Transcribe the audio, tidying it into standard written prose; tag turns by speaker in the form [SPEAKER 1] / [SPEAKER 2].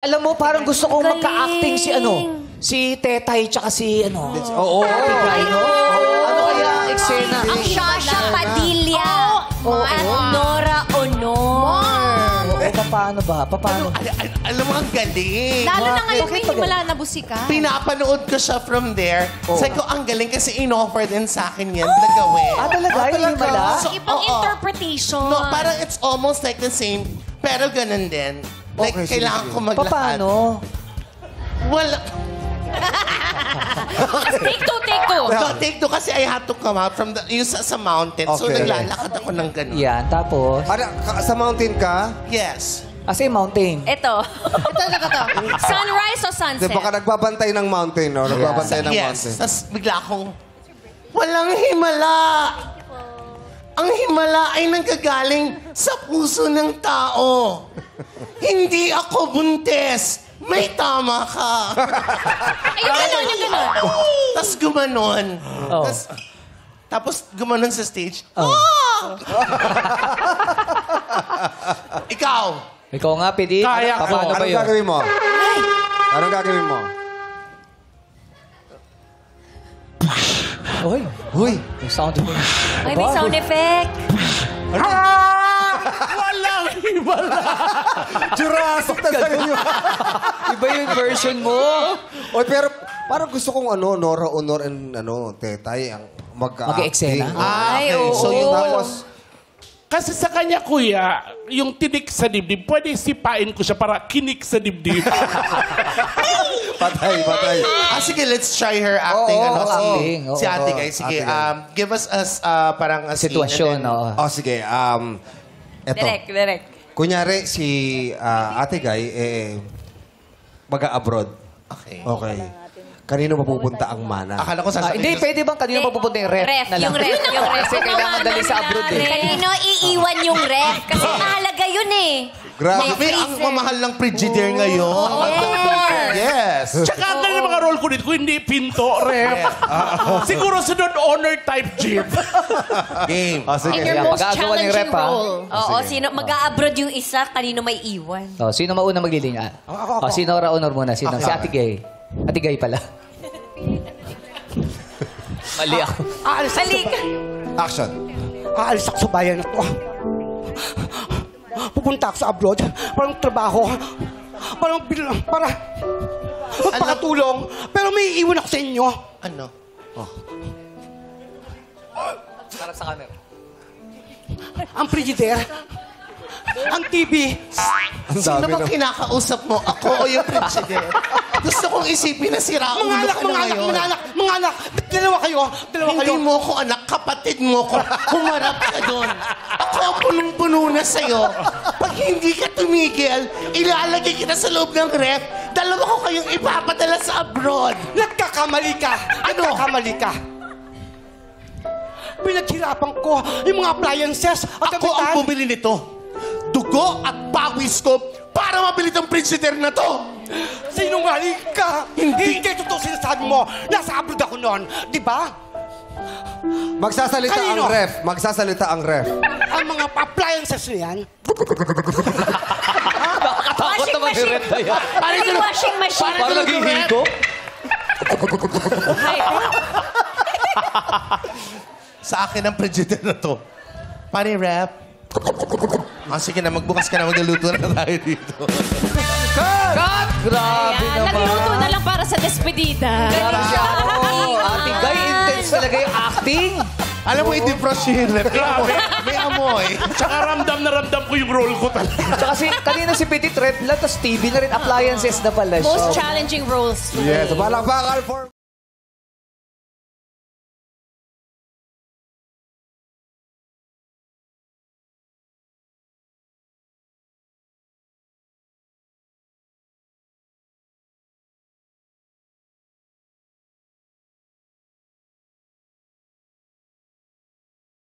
[SPEAKER 1] Alam mo, parang gusto kong magka-acting si Tetay tsaka si
[SPEAKER 2] Oo.
[SPEAKER 1] Ate Guy, no? Ano kaya ang eksena?
[SPEAKER 3] Ang Shasha Padilla. At Nora Honor.
[SPEAKER 1] Paano ba? Paano?
[SPEAKER 2] Alam mo, ang galing.
[SPEAKER 3] Lalo na ngayon
[SPEAKER 1] Bakit
[SPEAKER 3] may
[SPEAKER 1] ba
[SPEAKER 3] himala na busika.
[SPEAKER 2] Pinapanood ko siya from there. Sabi ko, ang galing kasi in-offer din sa akin yan na gawin.
[SPEAKER 1] Talaga? Yung himala?
[SPEAKER 2] So,
[SPEAKER 3] Ibang interpretation.
[SPEAKER 2] No, parang it's almost like the same, pero ganun din. Like,
[SPEAKER 1] Okay,
[SPEAKER 2] kailangan
[SPEAKER 1] sige.
[SPEAKER 2] ko maglakad.
[SPEAKER 1] Paano?
[SPEAKER 2] Wala.
[SPEAKER 3] Take two.
[SPEAKER 2] No, take two kasi I had to come out from yung sa mountain. So,
[SPEAKER 4] Okay.
[SPEAKER 2] naglalakad ako ng ganun.
[SPEAKER 1] Yan, tapos?
[SPEAKER 4] Sa mountain ka?
[SPEAKER 2] Yes.
[SPEAKER 1] Kasi mountain.
[SPEAKER 3] Ito. Sunrise o sunset?
[SPEAKER 4] Di ba ka nagbabantay ng mountain, no? Nagbabantay ng mountain.
[SPEAKER 2] Yes. Tapos bigla akong, walang himala. Ang himala ay nanggagaling sa puso ng tao. Hindi ako buntes. May tama ka.
[SPEAKER 3] Ay, yung gano'n.
[SPEAKER 2] Tapos gumanon.
[SPEAKER 1] Oh.
[SPEAKER 2] Tapos gumanon sa stage. Ikaw.
[SPEAKER 1] Ikaw nga, Pidi.
[SPEAKER 2] Kaya ko.
[SPEAKER 1] Paano ba
[SPEAKER 4] Anong
[SPEAKER 1] yun?
[SPEAKER 4] gagawin mo? Anong gagawin mo?
[SPEAKER 1] Uy,
[SPEAKER 4] Huy!
[SPEAKER 1] may sound effect.
[SPEAKER 3] Ay, may sound effect.
[SPEAKER 2] Walang himala.
[SPEAKER 4] Jurassic talaga yun.
[SPEAKER 1] Iba yung version mo.
[SPEAKER 4] Oy, pero parang gusto kong Nora Honor and Tetay ang
[SPEAKER 1] Mag-eksena?
[SPEAKER 3] Ay, oo.
[SPEAKER 2] So yung
[SPEAKER 4] Tapos,
[SPEAKER 5] Kasi sa kanya, kuya, yung tinik sa dibdib, pwede sipain ko siya para kinik sa dibdib.
[SPEAKER 4] patay.
[SPEAKER 2] sige, let's try her acting.
[SPEAKER 1] Oo, acting.
[SPEAKER 2] Si
[SPEAKER 1] Oo,
[SPEAKER 2] Ate Guy. Sige,
[SPEAKER 4] Ate Guy.
[SPEAKER 2] give us parang a scene
[SPEAKER 1] Sitwasyon,
[SPEAKER 2] and then-
[SPEAKER 1] oo.
[SPEAKER 4] sige, eto.
[SPEAKER 3] Direct.
[SPEAKER 4] Kunyari, si Ate Guy, mag-abroad.
[SPEAKER 2] Okay.
[SPEAKER 4] Okay. Kanino mapupunta ang mana?
[SPEAKER 2] Akala ko sasabihin.
[SPEAKER 1] Hindi, pwede bang kanino papupunta yung ref na lang?
[SPEAKER 3] Yung ref.
[SPEAKER 1] Kasi kailangan dali sa abroad eh.
[SPEAKER 3] Kanino iiwan yung ref? Kasi mahalaga yun eh.
[SPEAKER 4] Grabe.
[SPEAKER 2] May ang mamahal ng Frigidaire ngayon. Yes.
[SPEAKER 5] Tsaka ang galing ng mga role ko dito, kung hindi pinto, ref. Siguro sunod honor type jeep.
[SPEAKER 2] Game.
[SPEAKER 4] Sige.
[SPEAKER 3] In your
[SPEAKER 1] Kaya
[SPEAKER 3] most
[SPEAKER 1] mag-aagawan yung
[SPEAKER 3] challenging
[SPEAKER 1] rep, ha?
[SPEAKER 3] role. Oo, sino mag-a-abroad yung isa, kanino may iwan.
[SPEAKER 1] Oh, sino mauna maglilinya?
[SPEAKER 4] Ako.
[SPEAKER 1] Si Nora Honor muna. Si Ate Guy. Ate Guy pala. Mali ako.
[SPEAKER 3] Halika.
[SPEAKER 4] Action.
[SPEAKER 6] Aalis ako sa bayan na to. Pupunta ako sa abroad. Parang trabaho. Parang magpakatulong. Pero may iiwan ako sa inyo.
[SPEAKER 2] Ano?
[SPEAKER 1] Sarap sa camera.
[SPEAKER 6] Ang Frigidaire. Ang TV.
[SPEAKER 2] Sino bang kinakausap mo? Ako o yung Frigidaire? Gusto kong isipin na si Raul ka na ngayon.
[SPEAKER 6] Mga anak. Dalawa kayo.
[SPEAKER 2] Hindi mo ko anak, kapatid mo ko. Humarap ka doon. Ako ang punong-puno na sa'yo. Pag hindi ka tumigil, ilalagay kita sa loob ng ref. Dalawa ko kayong ipapadala sa abroad.
[SPEAKER 6] Nagkakamali ka.
[SPEAKER 2] Ano?
[SPEAKER 6] Nagkakamali ka. Pinaghirapan ko yung mga appliances at
[SPEAKER 2] Ako ang bumili nito. Dugo at pawis ko para mabili tong Frigidaire na to.
[SPEAKER 6] Sinungaling ka. Hindi totoo sinasabi mo. Nasa abroad ako noon. Di ba?
[SPEAKER 4] Magsasalita
[SPEAKER 6] Kanino?
[SPEAKER 4] ang ref. Magsasalita ang ref.
[SPEAKER 6] Ang mga appliances na yan.
[SPEAKER 1] Takot naman yung ref na yan.
[SPEAKER 3] Washing machine.
[SPEAKER 1] Parang naghihigo.
[SPEAKER 2] Sa akin ang Frigidaire na to. Pari rap. Sige na, magbukas ka na, magluluto na tayo dito.
[SPEAKER 1] Cut! Grabe
[SPEAKER 3] Ayan,
[SPEAKER 1] naman.
[SPEAKER 3] nagluto na lang para sa despedida.
[SPEAKER 1] Oo, Ate Guy, intense talaga yung acting.
[SPEAKER 2] Alam mo, i-defrost yung rep. May amoy.
[SPEAKER 5] Tsaka ramdam na ramdam ko yung role ko talaga.
[SPEAKER 1] Tsaka kanina si Petit Red lang, tapos TV na rin, appliances na pala siya.
[SPEAKER 3] Most challenging roles.
[SPEAKER 4] Yes, palakpakan for...